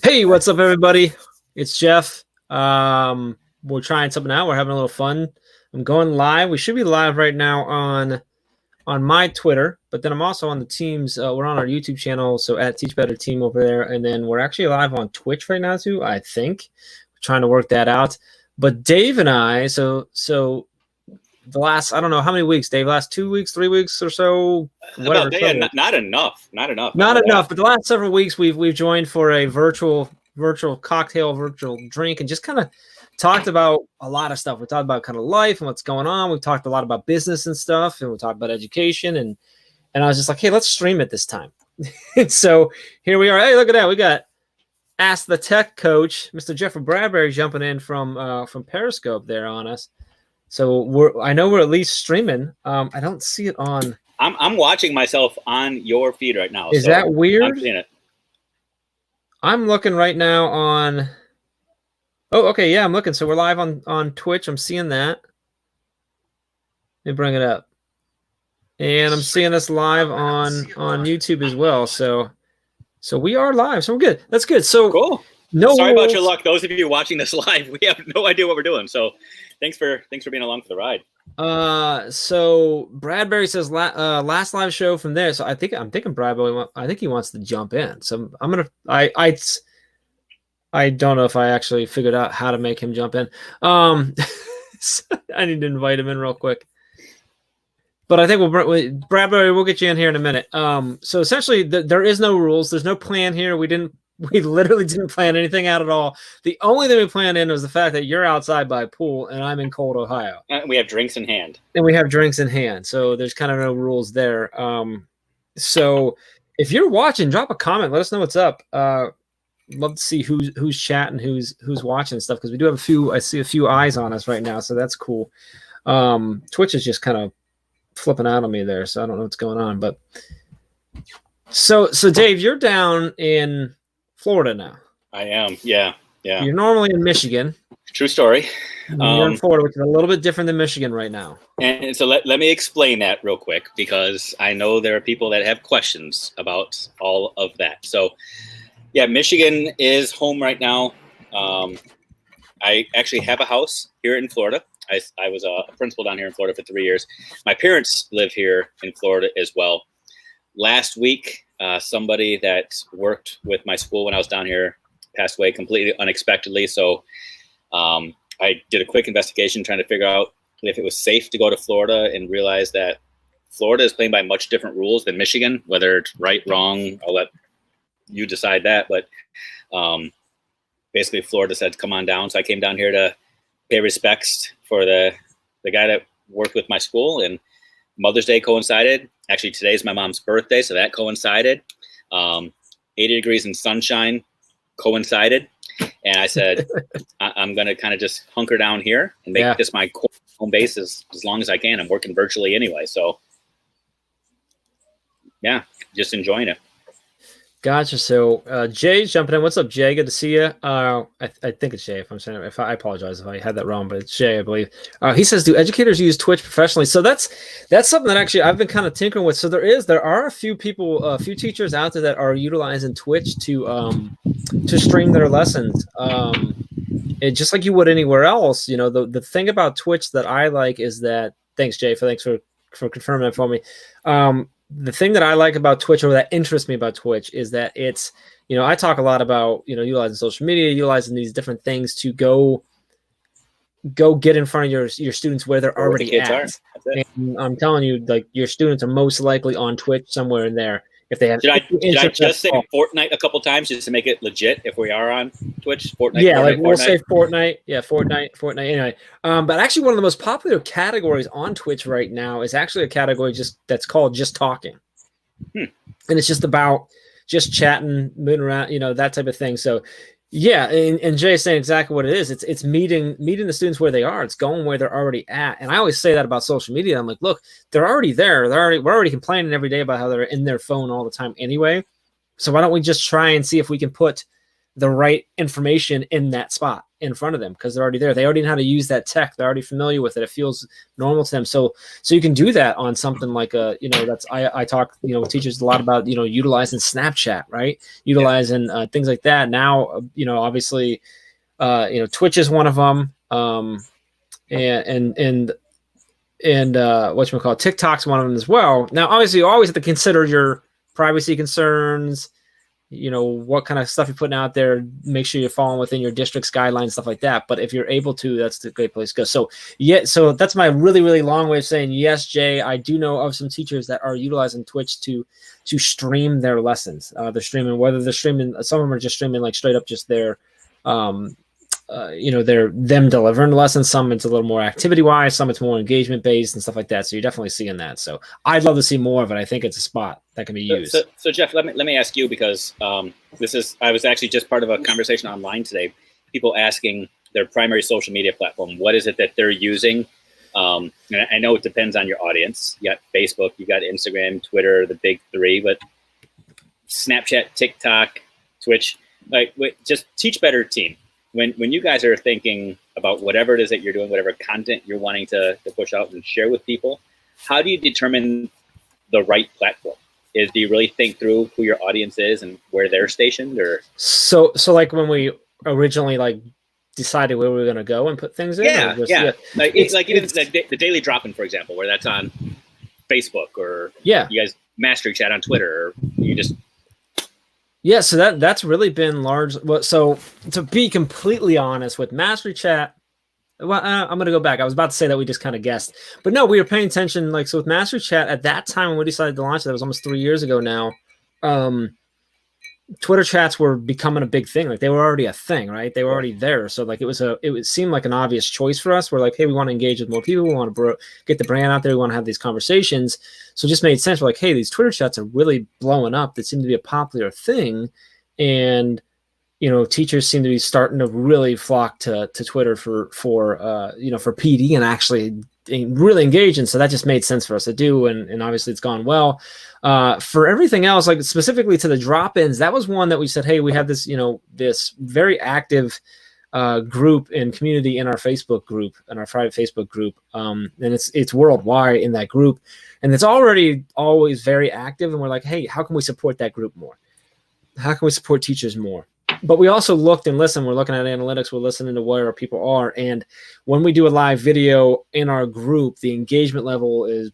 Hey, what's up, everybody? It's Jeff. We're trying something out. We're having a little fun. I'm going live. We should be live right now on my Twitter, but then I'm also on the team's. We're on our YouTube channel, so at Teach Better Team over there, and then we're actually live on Twitch right now too. I think we're trying to work that out. But Dave and I, so the last, I don't know how many weeks, Dave. Last 2 weeks, 3 weeks or so. Whatever. Not enough. Not enough. But the last several weeks we've joined for a virtual cocktail, virtual drink, and just kind of talked about a lot of stuff. We talked about kind of life and what's going on. We talked a lot about business and stuff, and we talked about education. And I was just like, hey, let's stream it this time. So here we are. Hey, look at that. We got Ask the Tech Coach, Mr. Jeffrey Bradbury, jumping in from Periscope there on us. So I know we're at least streaming. I don't see it on. I'm watching myself on your feed right now. Is that weird? I'm seeing it. I'm looking right now on. Oh, okay, yeah, I'm looking. So we're live on Twitch. I'm seeing that. Let me bring it up, and I'm seeing us live on YouTube as well. So we are live. So we're good. That's good. So cool. Sorry about your luck. Those of you watching this live, we have no idea what we're doing. So thanks for being along for the ride. So Bradbury says last live show from there. So I'm thinking Bradbury. I think he wants to jump in. So I'm gonna. I don't know if I actually figured out how to make him jump in. So I need to invite him in real quick. But I think Bradbury, we'll get you in here in a minute. So essentially, there is no rules. There's no plan here. We literally didn't plan anything out at all. The only thing we planned in was the fact that you're outside by a pool and I'm in cold Ohio. And we have drinks in hand. So there's kind of no rules there. So if you're watching, drop a comment. Let us know what's up. Love to see who's chatting, who's watching and stuff, because we do have I see a few eyes on us right now, so that's cool. Twitch is just kind of flipping out on me there, so I don't know what's going on. But so Dave, you're down in Florida now. I am, yeah. You're normally in Michigan. True story. You're in Florida, which is a little bit different than Michigan right now. And so let me explain that real quick, because I know there are people that have questions about all of that. So, yeah, Michigan is home right now. I actually have a house here in Florida. I was a principal down here in Florida for 3 years. My parents live here in Florida as well. Last week, somebody that worked with my school when I was down here passed away completely unexpectedly. So I did a quick investigation trying to figure out if it was safe to go to Florida, and realized that Florida is playing by much different rules than Michigan. Whether it's right, wrong, I'll let you decide that. But basically, Florida said, come on down. So I came down here to pay respects for the guy that worked with my school, and Mother's Day coincided. Actually, today's my mom's birthday, so that coincided. 80 degrees and sunshine coincided. And I said, I'm going to kind of just hunker down here and make this my home base as long as I can. I'm working virtually anyway. So, yeah, just enjoying it. Gotcha. So Jay's jumping in. What's up, Jay? Good to see you. I think it's Jay. If I'm saying it, I apologize if I had that wrong, but it's Jay, I believe. He says, "Do educators use Twitch professionally?" So that's something that actually I've been kind of tinkering with. So there are a few people, a few teachers out there that are utilizing Twitch to stream their lessons. Just like you would anywhere else. The thing about Twitch that I like is that. Thanks, Jay. Thanks for confirming that for me. The thing that I like about Twitch, or that interests me about Twitch, is that it's, I talk a lot about, utilizing social media, utilizing these different things to go get in front of your students where they're already at. And I'm telling you, like, your students are most likely on Twitch somewhere in there. If they have, did I just say Fortnite a couple times just to make it legit? If we are on Twitch, Fortnite. Yeah, we'll say Fortnite. Yeah, Fortnite. Anyway, but actually, one of the most popular categories on Twitch right now is actually a category that's called just talking, and it's just about just chatting, moving around, that type of thing. So, yeah, and Jay's saying exactly what it is. It's meeting the students where they are. It's going where they're already at. And I always say that about social media. I'm like, look, they're already there. We're already complaining every day about how they're in their phone all the time anyway. So why don't we just try and see if we can put the right information in that spot? in front of them because they're already there. They already know how to use that tech. They're already familiar with it. It feels normal to them. So you can do that on something like I talk, with teachers a lot about, utilizing Snapchat, right? Utilizing things like that. Now, obviously, Twitch is one of them. And whatchamacallit, TikTok's one of them as well. Now, obviously, you always have to consider your privacy concerns, what kind of stuff you're putting out there. Make sure you're falling within your district's guidelines, stuff like that. But if you're able to, that's a great place to go. So that's my really, really long way of saying, yes, Jay, I do know of some teachers that are utilizing Twitch to stream their lessons. They're streaming, whether they're streaming, some of them are just streaming like straight up just their, they're them delivering lessons. Some it's a little more activity wise, some it's more engagement based and stuff like that. So you're definitely seeing that. So I'd love to see more of it. I think it's a spot that can be used. So Jeff, let me ask you, because I was actually just part of a conversation online today. People asking their primary social media platform, what is it that they're using? And I know it depends on your audience. You got Facebook, you got Instagram, Twitter, the big three, but Snapchat, TikTok, Twitch, just Teach Better Team. When you guys are thinking about whatever it is that you're doing, whatever content you're wanting to push out and share with people, how do you determine the right platform? Do you really think through who your audience is and where they're stationed? Or so like when we originally decided where we were going to go and put things in? Like even the daily drop-in, for example, where that's on Facebook, or you guys mastery chat on Twitter, or you just... Yeah, so that's really been large. Well, so to be completely honest, with Mastery Chat, well, I'm going to go back. I was about to say that we just kind of guessed, but no, we were paying attention. So with Mastery Chat at that time when we decided to launch, that was almost 3 years ago now. Twitter chats were becoming a big thing. Like they were already a thing, right? They were already there. So like it would seem like an obvious choice for us. We're like, hey, we want to engage with more people. We want to get the brand out there. We want to have these conversations. So it just made sense. We're like, hey, these Twitter chats are really blowing up. They seem to be a popular thing. And, teachers seem to be starting to really flock to Twitter for PD and actually really engaging. So that just made sense for us to do. And obviously it's gone well. For everything else, like specifically to the drop-ins, that was one that we said, hey, we have this, this very active group and community in our Facebook group, in our private Facebook group. And it's worldwide in that group. And it's already always very active. And we're like, hey, how can we support that group more? How can we support teachers more? But we also looked and listened. We're looking at analytics. We're listening to where our people are. And when we do a live video in our group, the engagement level is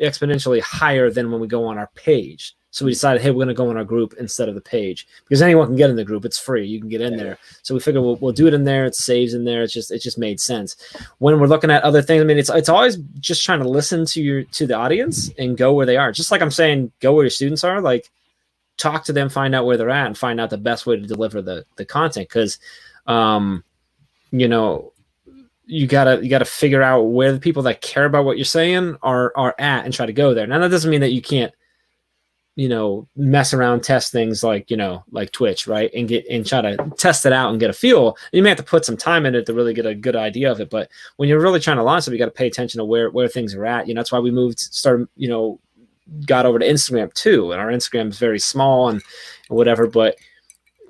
exponentially higher than when we go on our page. So we decided, hey, we're going to go on our group instead of the page, because anyone can get in the group. It's free. You can get in there. So we figured we'll do it in there. It saves in there. It just made sense. When we're looking at other things, I mean, it's always just trying to listen to the audience and go where they are. Just like I'm saying, go where your students are. Like, talk to them, find out where they're at, and find out the best way to deliver the content. Because, you gotta figure out where the people that care about what you're saying are at and try to go there. Now that doesn't mean that you can't, mess around, test things like Twitch, right? And try to test it out and get a feel. You may have to put some time in it to really get a good idea of it. But when you're really trying to launch it, you got to pay attention to where things are at. That's why we got over to Instagram too. And our Instagram is very small and whatever, but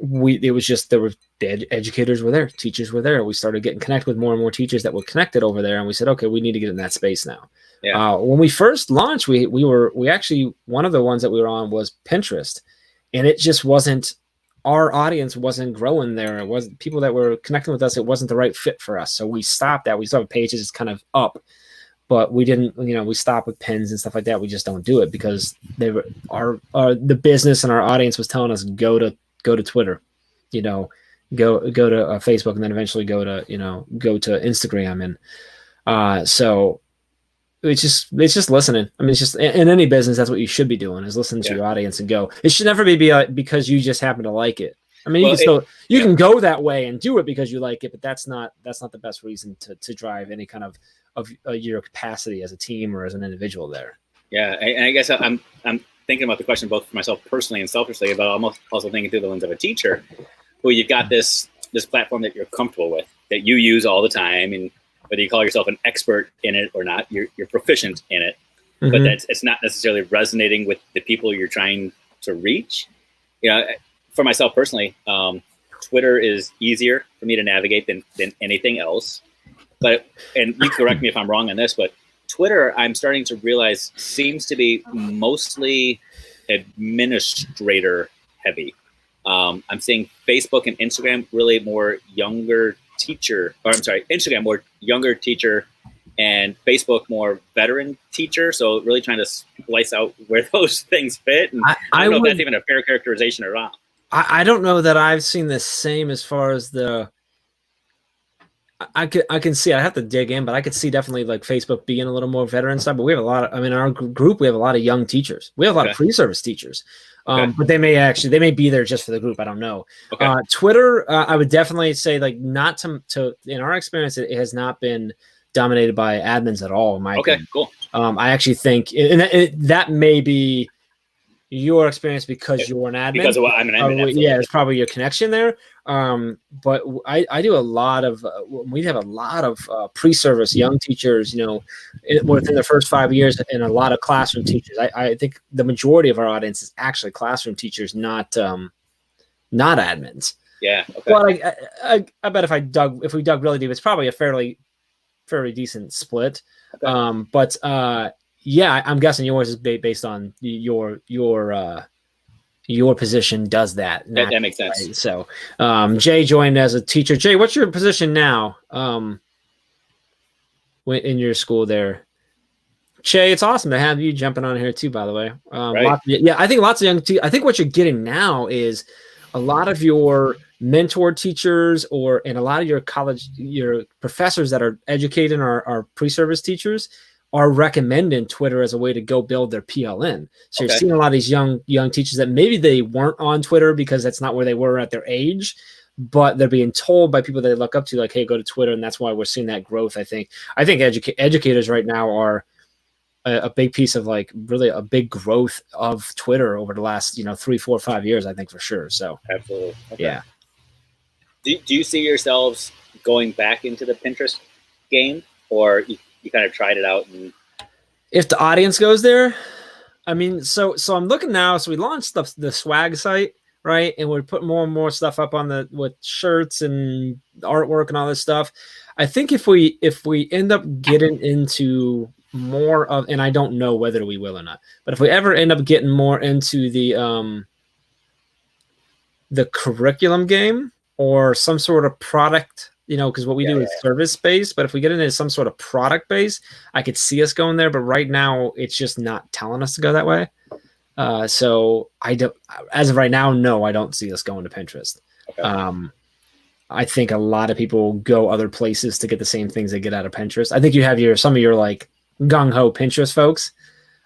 the educators were there, teachers were there. We started getting connected with more and more teachers that were connected over there. And we said, okay, we need to get in that space now. Yeah. When we first launched, we actually, one of the ones that we were on was Pinterest, and it just wasn't, our audience wasn't growing there. It wasn't people that were connecting with us. It wasn't the right fit for us. So we stopped that. We still have pages just kind of up, but we didn't, we stopped with pins and stuff like that. We just don't do it because they were the business and our audience was telling us, go to Twitter, go to Facebook, and then eventually go to Instagram. And so it's just listening. I mean, it's just in any business, that's what you should be doing, is listening to your audience and go. It should never be because you just happen to like it. I mean, you can go that way and do it because you like it, but that's not the best reason to drive any kind of your capacity as a team or as an individual there. Yeah. And I guess I'm thinking about the question both for myself personally and selfishly, but I'm also thinking through the lens of a teacher, who you've got this platform that you're comfortable with, that you use all the time, and whether you call yourself an expert in it or not, you're proficient in it, mm-hmm. but it's not necessarily resonating with the people you're trying to reach. For myself personally, Twitter is easier for me to navigate than anything else. But, and you correct me if I'm wrong on this, but Twitter, I'm starting to realize, seems to be mostly administrator heavy. I'm seeing Facebook and Instagram really more younger teacher, or I'm sorry, Instagram more younger teacher, and Facebook more veteran teacher. So really trying to splice out where those things fit. And I don't know if that's even a fair characterization or not. I don't know that I've seen the same as far as I can see, I have to dig in, but I could see definitely like Facebook being a little more veteran side, but we have a lot of, I mean, our group, we have a lot of young teachers. We have a lot of pre-service teachers, but they may be there just for the group. I don't know. Twitter, I would definitely say like not to in our experience, it has not been dominated by admins at all. In my opinion. Cool. I actually think, and that may be your experience because you're an admin. Because I'm an admin. Yeah, it's probably your connection there. But I do a lot of, we have a lot of pre-service young teachers, you know, within the first 5 years, and a lot of classroom teachers. I think the majority of our audience is actually classroom teachers, not admins. Yeah. Okay. Well, I bet if we dug really deep, it's probably a fairly decent split. Okay. Yeah, I'm guessing yours is based on your position does that. That makes sense. Right? So Jay joined as a teacher. Jay, what's your position now in your school there? Jay, it's awesome to have you jumping on here too, by the way. Right. I think lots of young I think what you're getting now is a lot of your mentor teachers and a lot of your professors that are educating our pre-service teachers are recommending Twitter as a way to go build their PLN. So you're seeing a lot of these young teachers that maybe they weren't on Twitter because that's not where they were at their age, but they're being told by people they look up to, like, hey, go to Twitter. And that's why we're seeing that growth. I think educators right now are a big piece of like really a big growth of Twitter over the last, 3, 4, 5 years, I think for sure. So absolutely. Okay. Yeah. Do you see yourselves going back into the Pinterest game, or you kind of tried it out? And if the audience goes there, I mean, so I'm looking now. So we launched the swag site, right? And we're putting more and more stuff up on with shirts and artwork and all this stuff. I think if we end up getting into more of, and I don't know whether we will or not, but if we ever end up getting more into the curriculum game or some sort of product, because what we do is service based, but if we get into some sort of product base, I could see us going there. But right now it's just not telling us to go that way. So I don't, as of right now, no, I don't see us going to Pinterest. Okay. I think a lot of people go other places to get the same things they get out of Pinterest. I think you have some of your like gung-ho Pinterest folks.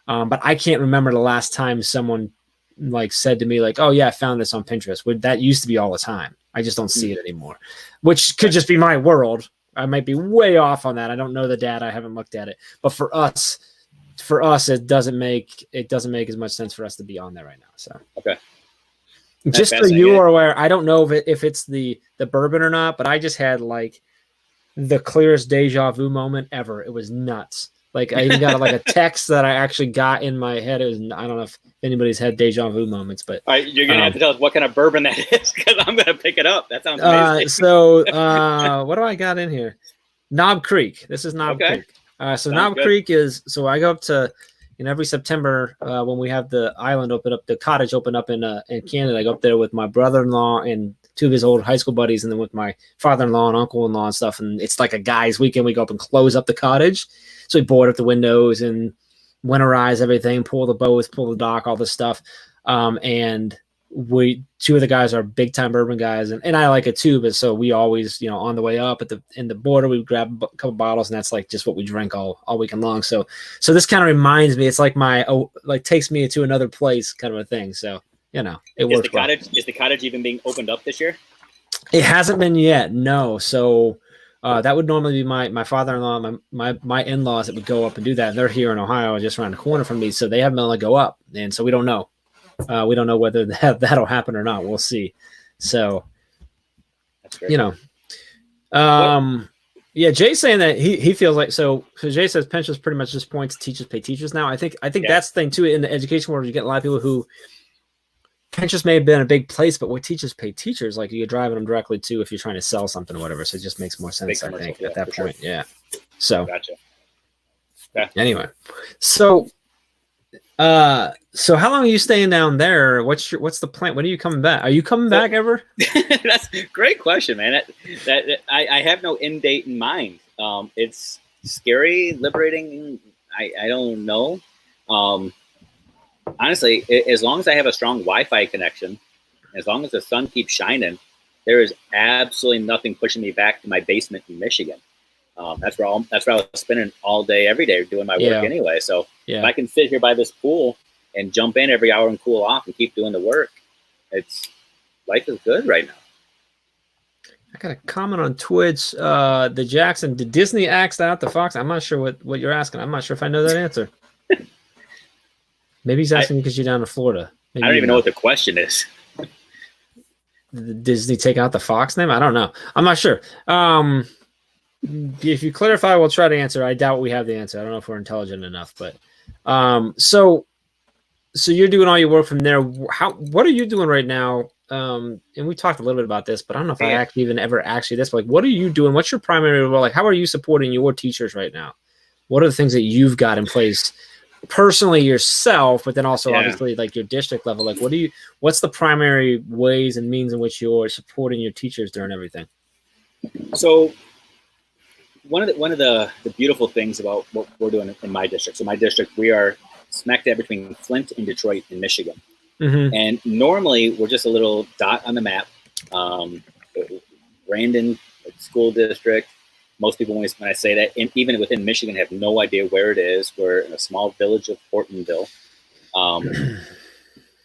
But I can't remember the last time someone like said to me like, oh yeah, I found this on Pinterest. That used to be all the time. I just don't see it anymore, which could just be my world. I might be way off on that. I don't know the data. I haven't looked at it, but for us, it doesn't make as much sense for us to be on there right now. So, okay. Just so you are aware, I don't know if it's the bourbon or not, but I just had like the clearest deja vu moment ever. It was nuts. Like I even got like a text that I actually got in my head. It was, I don't know if anybody's had deja vu moments, but all right, you're gonna have to tell us what kind of bourbon that is, because I'm gonna pick it up. That sounds amazing. So what do I got in here? Knob Creek. This is Knob Creek. So Knob Creek is, so I go up to, every September when we have the island open up, the cottage open up in Canada, I go up there with my brother-in-law and 2 of his old high school buddies, and then with my father-in-law and uncle-in-law and stuff. And it's like a guy's weekend. We go up and close up the cottage. So we board up the windows and winterize everything, pull the boats, pull the dock, all this stuff. And 2 of the guys are big time bourbon guys, and I like it too. But so we always, on the way up in the border, we grab a couple bottles, and that's like just what we drink all weekend long. So this kind of reminds me, it's like takes me to another place kind of a thing. So it works. Is the cottage even being opened up this year? It hasn't been yet. No. So that would normally be my father-in-law, my in-laws that would go up and do that. And they're here in Ohio, just around the corner from me. So they haven't been able to go up. And so we don't know. We don't know whether that'll happen or not. We'll see. So, that's great. Yeah, Jay's saying that he feels like, so Jay says Pinterest pretty much just points teachers pay teachers now. I think that's the thing too in the education world. You get a lot of people who Pinterest may have been a big place, but what teachers pay teachers, like you're driving them directly to if you're trying to sell something or whatever. So it just makes more sense, I think, at that point. Sure. Yeah. So gotcha. Yeah. Anyway, so so how long are you staying down there? What's the plan? When are you coming back? Are you coming back ever? That's a great question, man. I have no end date in mind. It's scary, liberating. I don't know. Honestly, as long as I have a strong Wi-Fi connection, as long as the sun keeps shining, there is absolutely nothing pushing me back to my basement in Michigan. That's where I was spending all day, every day doing my work anyway. So if I can sit here by this pool and jump in every hour and cool off and keep doing the work, life is good right now. I got a comment on Twitch. Did Disney axe out the Fox? I'm not sure what you're asking. I'm not sure if I know that answer. Maybe he's asking because you're down in Florida. Maybe I don't even know what the question is. Did Disney take out the Fox name? I don't know. I'm not sure. If you clarify, we'll try to answer. I doubt we have the answer. I don't know if we're intelligent enough, but so you're doing all your work from there. What are you doing right now? And we talked a little bit about this, but I don't know if I actually even ever asked you this. But like, what are you doing? What's your primary role? Like, how are you supporting your teachers right now? What are the things that you've got in place personally yourself, but then also obviously like your district level? Like, what's the primary ways and means in which you're supporting your teachers during everything? So one of the beautiful things about what we're doing in my district. So my district, we are smack dab between Flint and Detroit in Michigan. Mm-hmm. And normally we're just a little dot on the map. Brandon school district. Most people, when I say that, and even within Michigan, have no idea where it is. We're in a small village of Hortonville.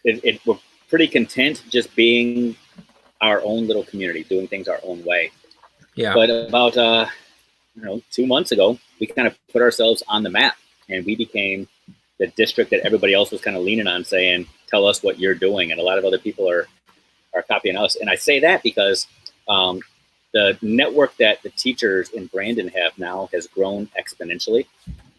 We're pretty content just being our own little community, doing things our own way. Yeah. But about 2 months ago, we kind of put ourselves on the map, and we became the district that everybody else was kind of leaning on, saying, "Tell us what you're doing." And a lot of other people are copying us. And I say that because the network that the teachers in Brandon have now has grown exponentially.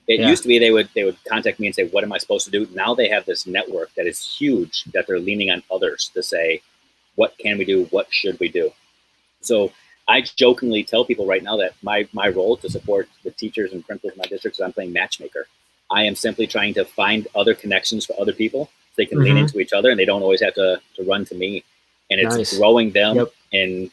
It used to be they would contact me and say, "What am I supposed to do?" Now they have this network that is huge, that they're leaning on others to say, "What can we do? What should we do?" So I jokingly tell people right now that my role to support the teachers and principals in my district is I'm playing matchmaker. I am simply trying to find other connections for other people so they can lean into each other and they don't always have to run to me. And it's growing them and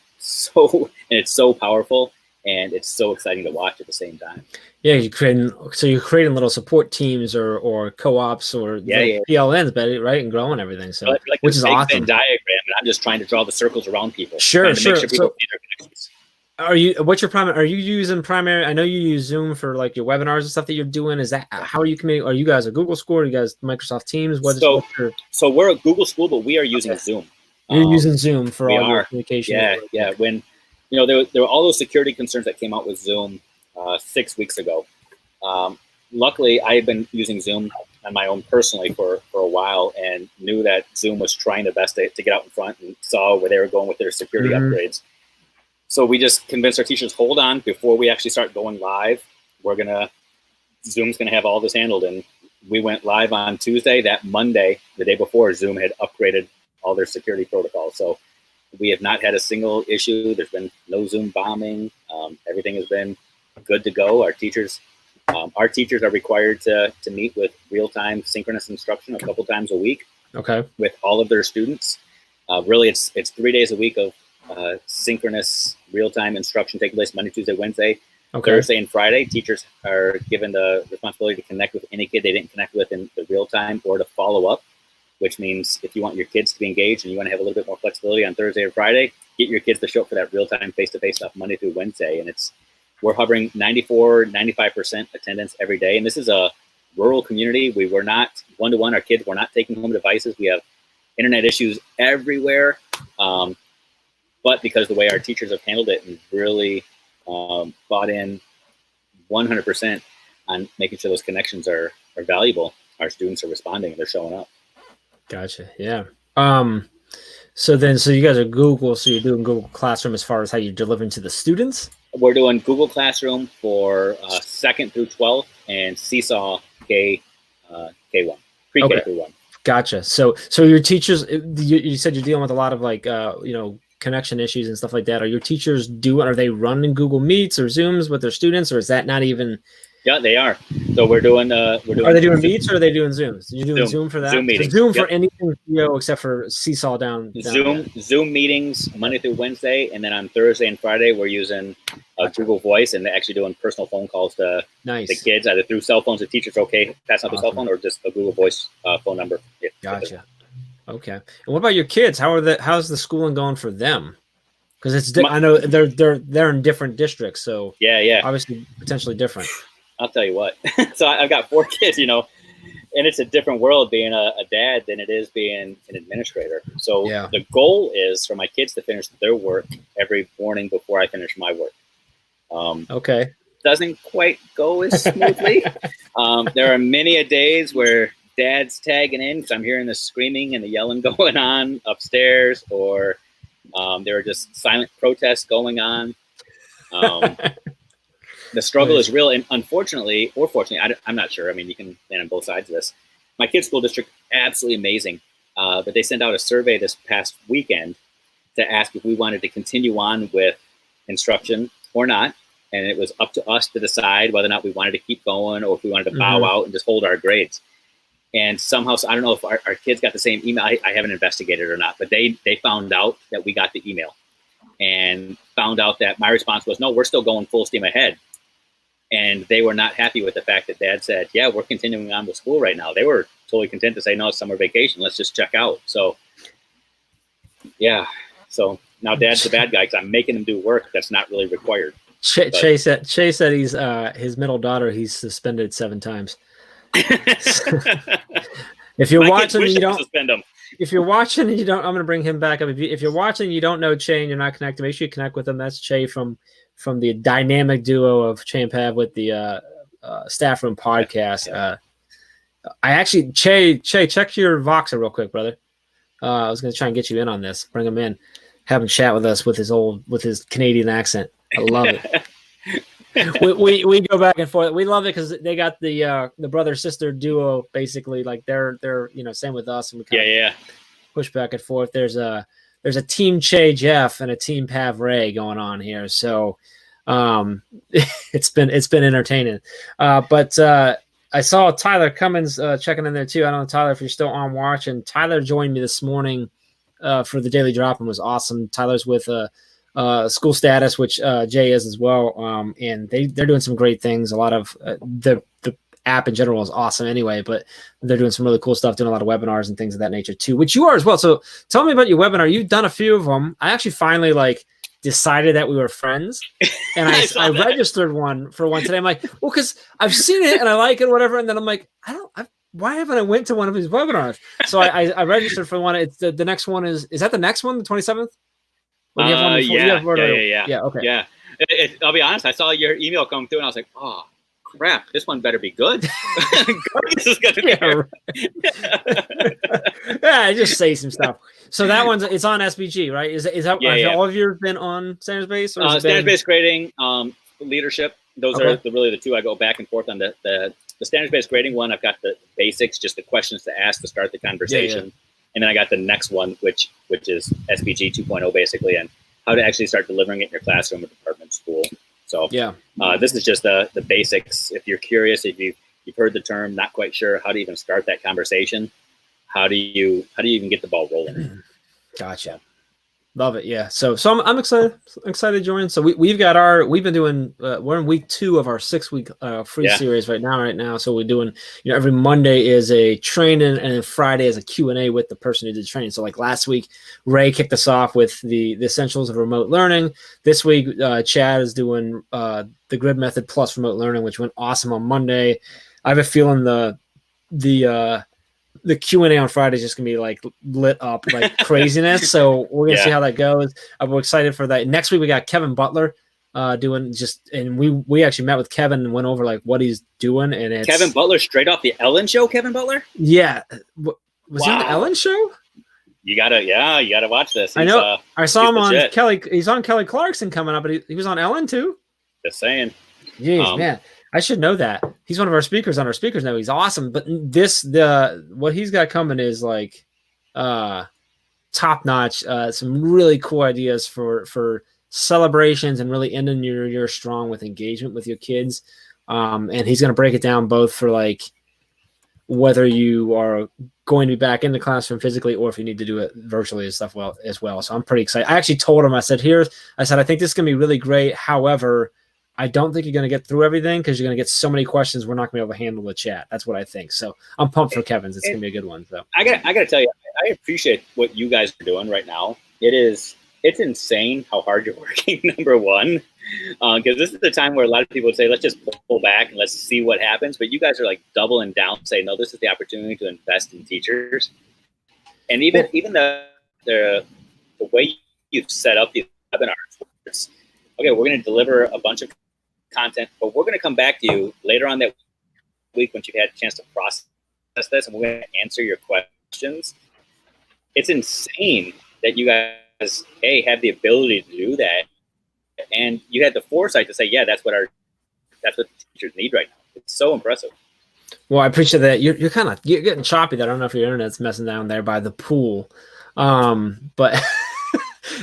it's so powerful and it's so exciting to watch at the same time. Yeah, you're creating little support teams or co-ops or PLNs, right, and growing everything. So like which is awesome. Venn diagram, and I'm just trying to draw the circles around people. Sure. Make sure people see their connections. Are you using primary? I know you use Zoom for like your webinars and stuff that you're doing. Is that how are you communicating? Are you guys a Google School? Are you guys Microsoft Teams? So we're a Google School, but we are using Zoom. You're using Zoom for all your communication. Yeah. When there were all those security concerns that came out with Zoom 6 weeks ago. Luckily, I had been using Zoom on my own personally for a while and knew that Zoom was trying their best to get out in front and saw where they were going with their security upgrades. So we just convinced our teachers, hold on, before we actually start going live, Zoom's gonna have all this handled. And we went live on Tuesday. That Monday, the day before, Zoom had upgraded all their security protocols. So we have not had a single issue. There's been no Zoom bombing. Everything has been good to go. Our teachers are required to meet with real-time synchronous instruction a couple times a week. Okay. With all of their students. Really, it's 3 days a week of synchronous real-time instruction taking place Monday, Tuesday, Wednesday, Thursday, and Friday. Teachers are given the responsibility to connect with any kid they didn't connect with in the real time or to follow up, which means if you want your kids to be engaged and you want to have a little bit more flexibility on Thursday or Friday, get your kids to show up for that real-time face-to-face stuff Monday through Wednesday. And we're hovering 94-95% attendance every day. And this is a rural community. We were not one-to-one. Our kids were not taking home devices. We have internet issues everywhere. But because the way our teachers have handled it and really bought in 100% on making sure those connections are valuable, our students are responding and they're showing up. Gotcha. Yeah. So you guys are Google, so you're doing Google Classroom as far as how you're delivering to the students? We're doing Google Classroom for 2nd through 12th and Seesaw K1, pre-K through 1. Gotcha. So your teachers, you said you're dealing with a lot of like, connection issues and stuff like that. Are your teachers are they running Google Meets or Zooms with their students, or is that not even? Yeah, they are. So we're doing. Are they doing Meets or are they doing Zooms? You're doing Zoom for that? Zoom meetings. So Zoom for anything, except for Seesaw down. Zoom meetings Monday through Wednesday, and then on Thursday and Friday we're using Google Voice, and they're actually doing personal phone calls to the kids, either through cell phones. The teachers okay pass out the cell phone, or just a Google Voice phone number. Yeah. Gotcha. Okay. And what about your kids? How's the schooling going for them? Because I know they're in different districts, so yeah, obviously potentially different. I'll tell you what. So I've got 4 kids, and it's a different world being a dad than it is being an administrator. So the goal is for my kids to finish their work every morning before I finish my work. Okay. Doesn't quite go as smoothly. There are many a days where dad's tagging in because I'm hearing the screaming and the yelling going on upstairs, or there are just silent protests going on. The struggle is real, and unfortunately, or fortunately, I'm not sure. I mean, you can stand on both sides of this. My kid's school district, absolutely amazing, but they sent out a survey this past weekend to ask if we wanted to continue on with instruction or not, and it was up to us to decide whether or not we wanted to keep going or if we wanted to bow out and just hold our grades. And somehow, so I don't know if our kids got the same email. I haven't investigated or not, but they found out that we got the email and found out that my response was, no, we're still going full steam ahead. And they were not happy with the fact that dad said, yeah, we're continuing on with school right now. They were totally content to say, no, it's summer vacation. Let's just check out. So, yeah. So now dad's the bad guy because I'm making him do work that's not really required. Shay said he's his middle daughter, he's suspended 7 times. If you're watching, you don't suspend him. If you're watching and you don't, I'm going to bring him back up. If you're watching, you don't know Che and you're not connected, make sure you connect with him. That's Che from the dynamic duo of Che and Pav with the Staff Room podcast. Che, check your Voxer real quick, brother. I was going to try and get you in on this. Bring him in, have him chat with us with his Canadian accent. I love it. we go back and forth. We love it because they got the brother sister duo basically. Like they're same with us, and we kind of push back and forth. There's a team Che Jeff and a team Pav Ray going on here, so it's been entertaining. But I saw Tyler Cummins checking in there too. I don't know, Tyler, if you're still on watching. Tyler joined me this morning for the daily drop and was awesome. Tyler's with School Status, which Jay is as well, and they're doing some great things. A lot of the app in general is awesome anyway, but they're doing some really cool stuff, doing a lot of webinars and things of that nature too, which you are as well. So tell me about your webinar. You've done a few of them. I actually finally decided that we were friends, and I registered one for one today. I'm like, well, because I've seen it and I like it, whatever, and then I'm like, why haven't I went to one of these webinars? So I registered for one. It's the next one is that the next one, the 27th? Yeah. Okay. Yeah. I'll be honest. I saw your email come through, and I was like, "Oh, crap! This one better be good." Gargas is gonna be yeah, I just say some stuff. So that it's on SBG, right? Is that all of yours been on standards based? Standards based grading, leadership. Those are really the two I go back and forth on. The standards based grading one, I've got the basics, just the questions to ask to start the conversation. And then I got the next one, which is SBG 2.0 basically, and how to actually start delivering it in your classroom or department school. So this is just the basics. If you're curious, if you've heard the term, not quite sure how to even start that conversation, how do you even get the ball rolling? Gotcha. Love it. Yeah. So I'm excited to join. So we've been doing, we're in week 2 of our 6-week free series right now. So we're doing, every Monday is a training and then Friday is a Q&A with the person who did training. So like last week, Ray kicked us off with the essentials of remote learning. This week, Chad is doing the grid method plus remote learning, which went awesome on Monday. I have a feeling the Q&A on Friday is just gonna be lit up like craziness. So we're gonna see how that goes. I'm excited for that. Next week we got Kevin Butler doing and we actually met with Kevin and went over what he's doing. And it's Kevin Butler straight off the Ellen show. Kevin Butler. Yeah, was he on the Ellen show? You gotta watch this. I know. I saw him on legit. Kelly. He's on Kelly Clarkson coming up, but he was on Ellen too. Just saying. Jeez, man. I should know that. He's one of our speakers on our speakers now. He's awesome. But what he's got coming is like top notch. Some really cool ideas for celebrations and really ending your year strong with engagement with your kids. And he's going to break it down both for like whether you are going to be back in the classroom physically or if you need to do it virtually and stuff as well. So I'm pretty excited. I actually told him, I said, I think this is going to be really great. However, I don't think you're going to get through everything because you're going to get so many questions. We're not going to be able to handle the chat. That's what I think. So I'm pumped for Kevin's. It's going to be a good one. So I got to tell you, I appreciate what you guys are doing right now. It's insane how hard you're working, number one, because this is the time where a lot of people would say, let's just pull back and let's see what happens. But you guys are like doubling down, saying, no, this is the opportunity to invest in teachers. And even the way you've set up these webinars, okay, we're going to deliver a bunch of content, but we're going to come back to you later on that week once you've had a chance to process this, and we're going to answer your questions. It's insane that you guys have the ability to do that, and you had the foresight to say, yeah, that's what the teachers need right now. It's so impressive. Well, I appreciate that. You're getting choppy there. I don't know if your internet's messing down there by the pool, but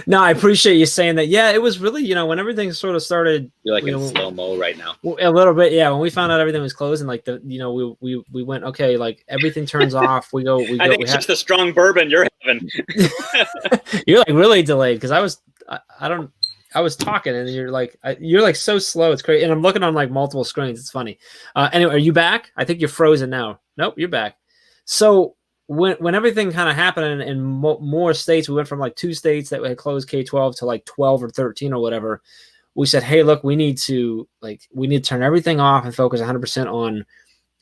no, I appreciate you saying that. Yeah, it was really, when everything sort of started. You're like in slow-mo right now. A little bit, yeah. When we found out everything was closing, like we went, okay, like everything turns off. I think it's just the strong bourbon you're having. You're like really delayed because I was talking and you're like so slow. It's crazy. And I'm looking on like multiple screens. It's funny. Anyway, are you back? I think you're frozen now. Nope, you're back. So when everything kind of happened in more states, we went from like 2 states that had closed K-12 to like 12 or 13 or whatever. We said, hey, look, we need to turn everything off and focus 100%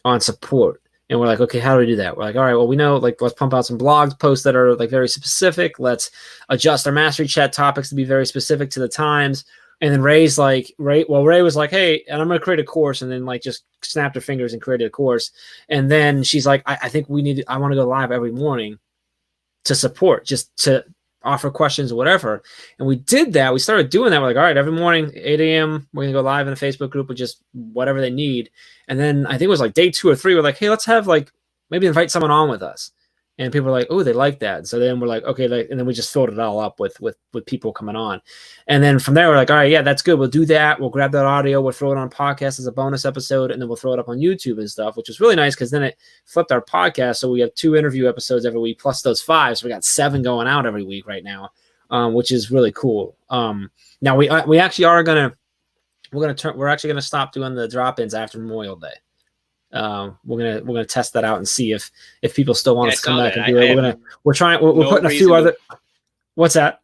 on support. And we're like, okay, how do we do that? We're like, all right, well, we know, like, let's pump out some blog posts that are like very specific. Let's adjust our mastery chat topics to be very specific to the times. And then Ray was like, hey, and I'm going to create a course, and then like just snapped her fingers and created a course. And then she's like, I think I want to go live every morning to support, just to offer questions or whatever. And we did that. We started doing that. We're like, all right, every morning, 8 a.m., we're going to go live in a Facebook group with just whatever they need. And then I think it was like day 2 or 3, we're like, hey, let's have maybe invite someone on with us. And people were like, oh, they like that. So then we're like, okay, and then we just filled it all up with people coming on. And then from there, we're like, all right, yeah, that's good. We'll do that. We'll grab that audio. We'll throw it on podcast as a bonus episode, and then we'll throw it up on YouTube and stuff, which was really nice because then it flipped our podcast. So we have 2 interview episodes every week plus those 5. So we got 7 going out every week right now, which is really cool. Now we actually are we're actually gonna stop doing the drop-ins after Memorial Day. We're gonna test that out and see if people still want us to come back and do it. We're putting a few other. What's that?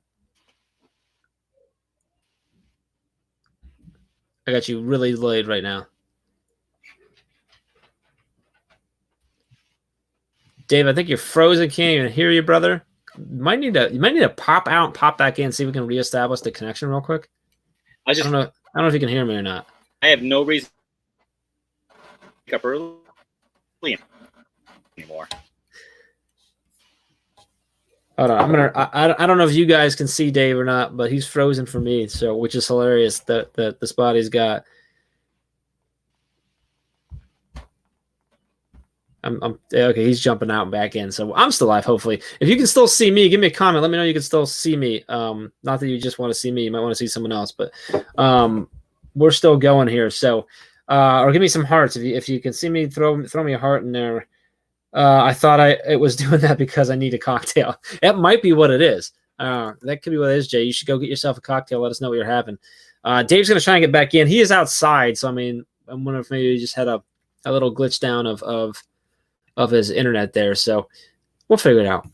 I got you really delayed right now, Dave. I think you're frozen. Can't even hear you, brother. You might need to pop out and pop back in. See if we can reestablish the connection real quick. I don't know if you can hear me or not. I have no reason to wake up early anymore. Hold on, I don't know if you guys can see Dave or not, but he's frozen for me, so which is hilarious that the spot he's got. Okay, he's jumping out and back in, so I'm still live. Hopefully, if you can still see me, give me a comment. Let me know you can still see me. Not that you just want to see me; you might want to see someone else, but we're still going here. So, or give me some hearts if you can see me. Throw me a heart in there. I thought it was doing that because I need a cocktail. That might be what it is. That could be what it is, Jay. You should go get yourself a cocktail. Let us know what you're having. Dave's going to try and get back in. He is outside, so I mean, I'm wondering if maybe he just had a little glitch down of his internet there. So we'll figure it out.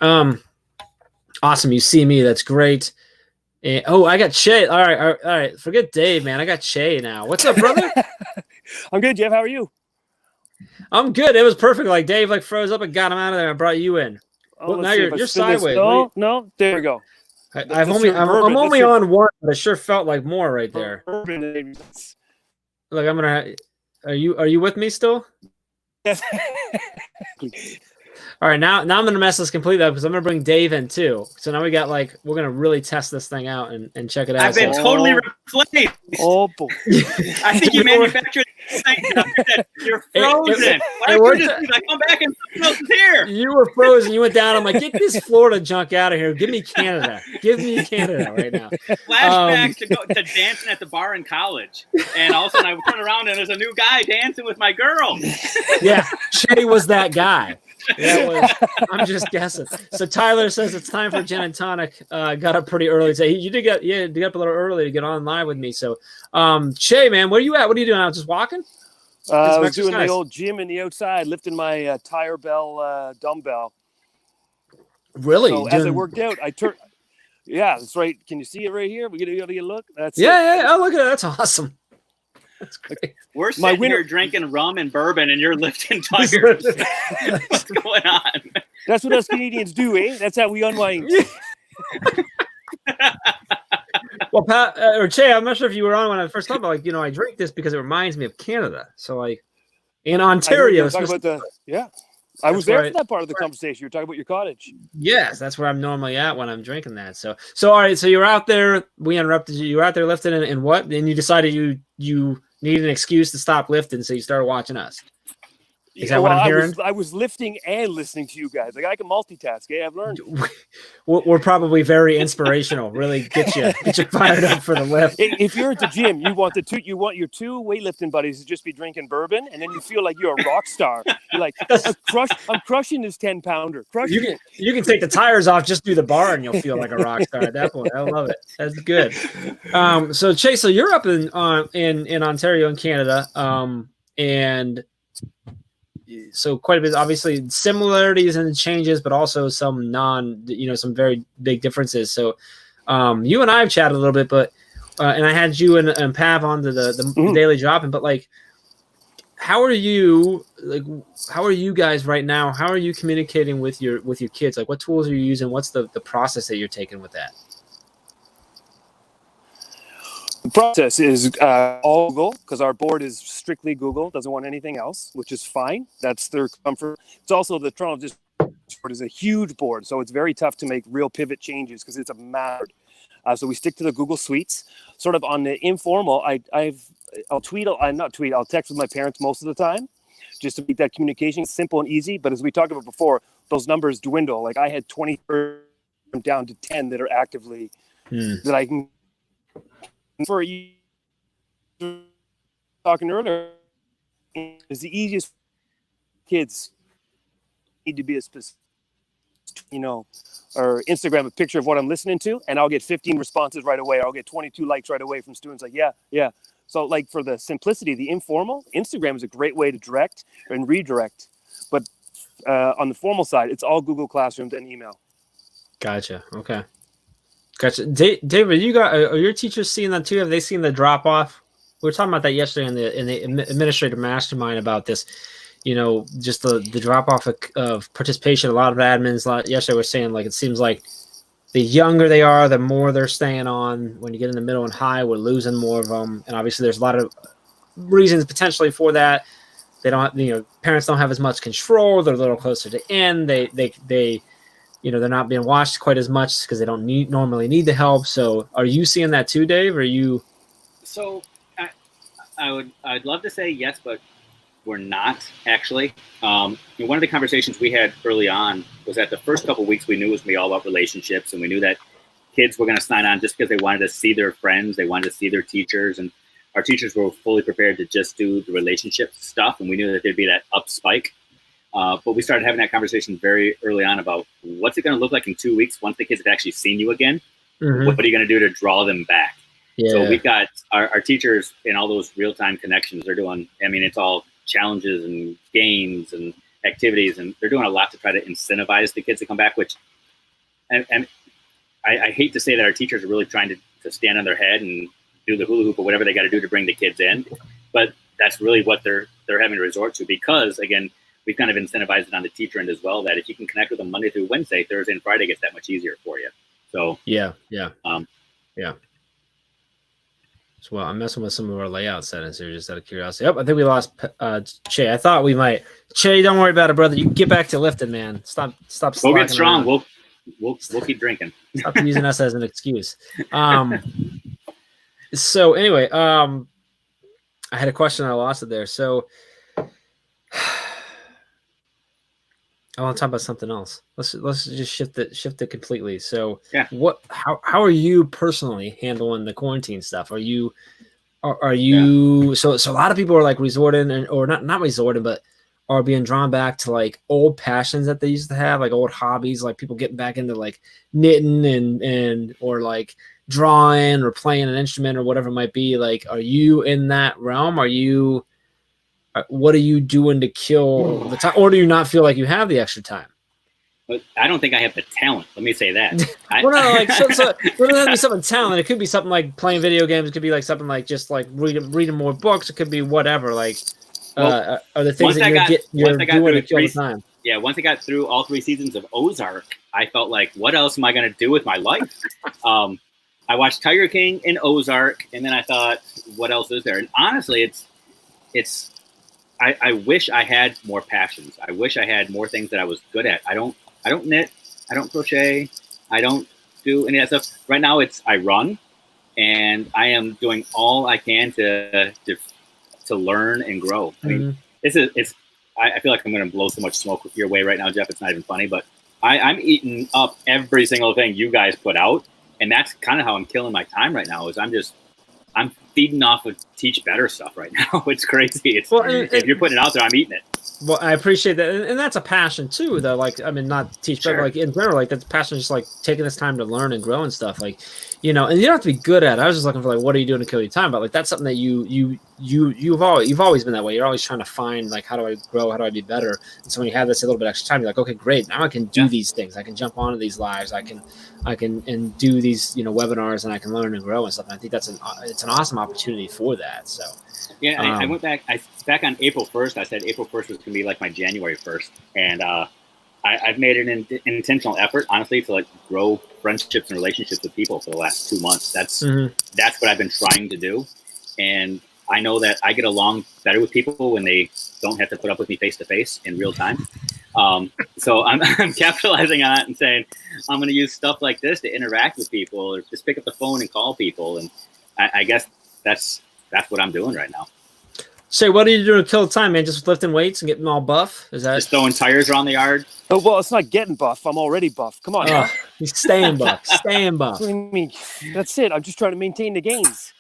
Awesome. You see me. That's great. And, I got Shay. All right. Forget Dave, man. I got Shay now. What's up, brother? I'm good, Jeff. How are you? I'm good. It was perfect. Like Dave froze up and got him out of there and brought you in. Well, now you're sideways. No, there we go. I'm only on one, but it sure felt like more right there. Look, are you with me still? Yes. All right, now I'm gonna mess this completely up because I'm gonna bring Dave in too. So now we're gonna really test this thing out and check it out. I've been totally replaced. Oh boy! I think you manufactured You're frozen. Why it don't you just I come back and something else is here? You were frozen. You went down. I'm like, get this Florida junk out of here. Give me Canada. Give me Canada right now. Flashbacks to dancing at the bar in college. And all of a sudden I turn around and there's a new guy dancing with my girl. Yeah, Shay was that guy. I'm just guessing. So Tyler says it's time for gin and tonic. Got up pretty early today. You did get up a little early to get on live with me. So, Shay, man, where are you at? What are you doing? Just walking? I was doing the old gym in the outside, lifting my tire bell dumbbell. Really? So as I worked out, I turned. Yeah, that's right. Can you see it right here? We get a look. That's yeah. Oh, look at that. That's awesome. That's great. We're sitting here drinking rum and bourbon, and you're lifting tires. What's going on? That's what us Canadians do, eh? That's how we unwind. Well, Pat or Che, I'm not sure if you were on when I first talked about, like, I drink this because it reminds me of Canada. So, like, in Ontario, I was there for that part of the conversation. You were talking about your cottage. Yes, that's where I'm normally at when I'm drinking that. So all right. So you're out there. We interrupted you. You were out there lifting, and what? And you decided you needed an excuse to stop lifting, so you started watching us. Is that what I'm hearing? I was lifting and listening to you guys. Like, I can multitask. Eh? I've learned. We're probably very inspirational. Really get you fired up for the lift. If you're at the gym, you want your two weightlifting buddies to just be drinking bourbon, and then you feel like you're a rock star. You're like, I'm crushing this 10-pounder. You can take the tires off, just do the bar, and you'll feel like a rock star at that point. I love it. That's good. So Chase, so you're up in Ontario in Canada, and so quite a bit, obviously similarities and changes, but also some some very big differences. So you and I have chatted a little bit, but and I had you and Pav on the daily drop-in, but like, how are you guys right now? How are you communicating with your kids? Like, what tools are you using? What's the process that you're taking with that? The process is all Google, because our board is strictly Google, doesn't want anything else, which is fine. That's their comfort. It's also the Toronto District board is a huge board, so it's very tough to make real pivot changes because it's a massive. So we stick to the Google Suites. Sort of on the informal, I'll text with my parents most of the time, just to make that communication simple and easy. But as we talked about before, those numbers dwindle. Like, I had 20 down to 10 that are actively that I can. For you talking earlier, is the easiest. Kids need to be a specific, or Instagram a picture of what I'm listening to, and I'll get 15 responses right away. Or I'll get 22 likes right away from students like, yeah. So, like, for the simplicity, the informal, Instagram is a great way to direct and redirect. But on the formal side, it's all Google Classrooms and email. Gotcha. Okay. Gotcha. David, are your teachers seeing that too? Have they seen the drop off? We were talking about that yesterday in the administrative mastermind about this, just the drop off of participation. A lot of admins yesterday were saying, like, it seems like the younger they are, the more they're staying on. When you get in the middle and high, we're losing more of them. And obviously there's a lot of reasons potentially for that. They don't, parents don't have as much control. They're a little closer to end. They're not being watched quite as much because they don't normally need the help. So are you seeing that too, Dave? Or are you? So I'd love to say yes, but we're not actually. One of the conversations we had early on was that the first couple of weeks we knew it was going to be all about relationships, and we knew that kids were going to sign on just because they wanted to see their friends, they wanted to see their teachers, and our teachers were fully prepared to just do the relationship stuff, and we knew that there'd be that up spike. But we started having that conversation very early on about what's it going to look like in 2 weeks once the kids have actually seen you again. Mm-hmm. What are you going to do to draw them back? Yeah. So we've got our teachers in all those real-time connections. They're doing, it's all challenges and games and activities, and they're doing a lot to try to incentivize the kids to come back, which, and I hate to say that our teachers are really trying to stand on their head and do the hula hoop or whatever they got to do to bring the kids in. But that's really what they're having to resort to, because, again, we've kind of incentivized it on the teacher end as well, that if you can connect with them Monday through Wednesday, Thursday and Friday gets that much easier for you. So yeah. So, well, I'm messing with some of our layout settings here just out of curiosity. I think we lost Che. I thought we might. Che, don't worry about it, brother. You can get back to lifting, man. Stop. We'll get strong. We'll keep drinking. Stop using us as an excuse. So anyway, I had a question. I lost it there. So I want to talk about something else. Let's just shift it completely. So Yeah. How are you personally handling the quarantine stuff? Are you so a lot of people are like resorting or not resorting, but are being drawn back to like old passions that they used to have, like old hobbies, like people getting back into like knitting and or like drawing or playing an instrument or whatever it might be. Like, are you in that realm? What are you doing to kill the time, or do you not feel like you have the extra time? But I don't think I have the talent. Let me say that. Well, no, like so it doesn't have to be something talent. It could be something like playing video games. It could be like something like just like reading more books. It could be whatever. Like, are the things that you're doing to kill the time? Yeah, once I got through all 3 seasons of Ozark, I felt like, what else am I going to do with my life? I watched Tiger King and Ozark, and then I thought, what else is there? And honestly, I wish I had more passions. I wish I had more things that I was good at. I don't knit. I don't crochet. I don't do any of that stuff. Right now, I run, and I am doing all I can to learn and grow. I mean, I feel like I'm going to blow so much smoke your way right now, Jeff. It's not even funny, but I'm eating up every single thing you guys put out, and that's kind of how I'm killing my time right now. Is I'm feeding off of Teach Better stuff right now. It's crazy. If you're putting it out there, I'm eating it. Well, I appreciate that, and that's a passion too, though. Like, I mean, not Teach Better, like in general, like that's passion, just like taking this time to learn and grow and stuff. Like, and you don't have to be good at it. I was just looking for like, what are you doing to kill your time? But like, that's something that you've always been that way. You're always trying to find like, how do I grow? How do I be better? And so when you have this a little bit extra time, you're like, okay, great. Now I can do these things. I can jump onto these lives. I can and do these webinars, and I can learn and grow and stuff. And I think it's an awesome opportunity for that. So. Yeah, I went back. Back on April 1st, I said April 1st was going to be like my January 1st, and I've made an intentional effort, honestly, to like grow friendships and relationships with people for the last 2 months. That's what I've been trying to do, and I know that I get along better with people when they don't have to put up with me face to face in real time. So I'm capitalizing on it and saying I'm going to use stuff like this to interact with people, or just pick up the phone and call people, and I guess that's what I'm doing right now. So what are you doing to kill time, man? Just lifting weights and getting all buff? Is that just throwing tires around the yard? Oh, well, it's not getting buff. I'm already buff. Come on. Oh, he's staying buff. Staying buff. What do you mean? That's it. I'm just trying to maintain the gains.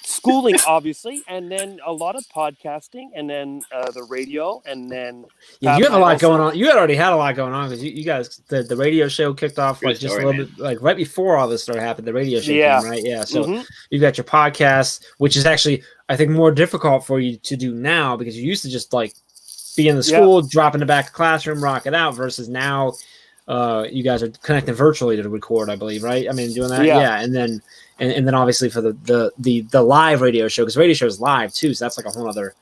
Schooling, obviously, and then a lot of podcasting, and then the radio, and then you have a lot going on. You had already had a lot going on because you guys the radio show kicked off like just a little bit like right before all this started happening. The radio show came, right? Yeah. So you've got your podcast, which is actually I think more difficult for you to do now because you used to just like be in the school, drop in the back of the classroom, rock it out, versus now you guys are connecting virtually to record, I believe, right? I mean, doing that, and then obviously for the live radio show, because radio show is live too, so that's like a whole other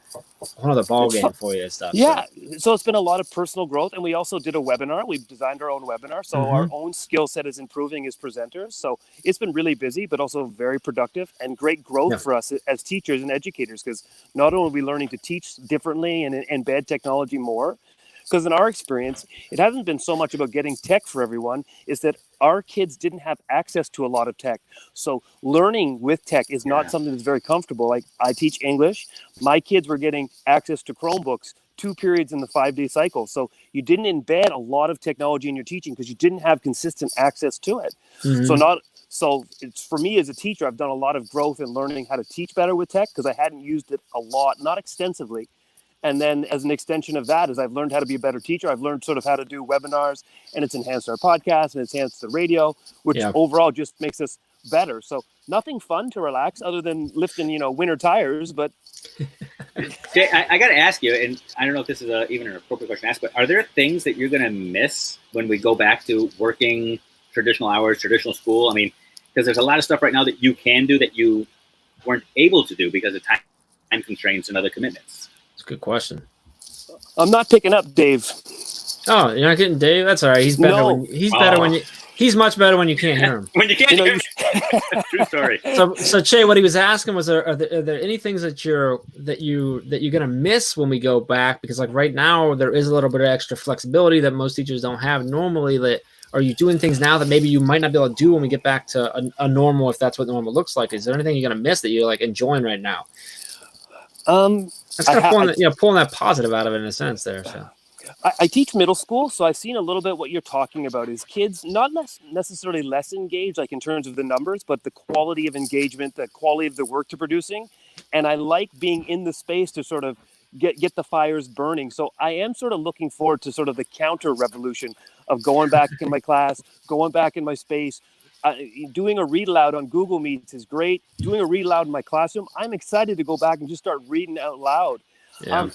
ball game for you and stuff. Yeah, so it's been a lot of personal growth, and we also did a webinar. We've designed our own webinar, so our own skill set is improving as presenters. So it's been really busy, but also very productive and great growth for us as teachers and educators, because not only are we learning to teach differently and embed technology more, because in our experience, it hasn't been so much about getting tech for everyone, is that our kids didn't have access to a lot of tech. So learning with tech is not something that's very comfortable. Like I teach English. My kids were getting access to Chromebooks 2 periods in the 5-day cycle. So you didn't embed a lot of technology in your teaching because you didn't have consistent access to it. So it's for me as a teacher, I've done a lot of growth in learning how to teach better with tech because I hadn't used it a lot, not extensively. And then as an extension of that, as I've learned how to be a better teacher, I've learned sort of how to do webinars, and it's enhanced our podcast and it's enhanced the radio, which overall just makes us better. So nothing fun to relax other than lifting, winter tires. But Jay, I got to ask you, and I don't know if this is even an appropriate question to ask, but are there things that you're going to miss when we go back to working traditional hours, traditional school? I mean, because there's a lot of stuff right now that you can do that you weren't able to do because of time constraints and other commitments. Good question. I'm not picking up Dave. Oh, you're not getting Dave? That's all right. He's better. He's much better when you can't hear him. When you can't hear him. True story. So Che, what he was asking was, are there any things that you're gonna miss when we go back? Because like right now there is a little bit of extra flexibility that most teachers don't have normally. That are you doing things now that maybe you might not be able to do when we get back to a normal, if that's what normal looks like? Is there anything you're gonna miss that you're like enjoying right now? That's kind of pulling that positive out of it in a sense there. So I teach middle school, so I've seen a little bit what you're talking about is kids not necessarily less engaged, like in terms of the numbers, but the quality of engagement, the quality of the work they're producing. And I like being in the space to sort of get the fires burning. So I am sort of looking forward to sort of the counter revolution of going back in my class, going back in my space. Doing a read aloud on Google Meets is great. Doing a read aloud in my classroom, I'm excited to go back and just start reading out loud. yeah.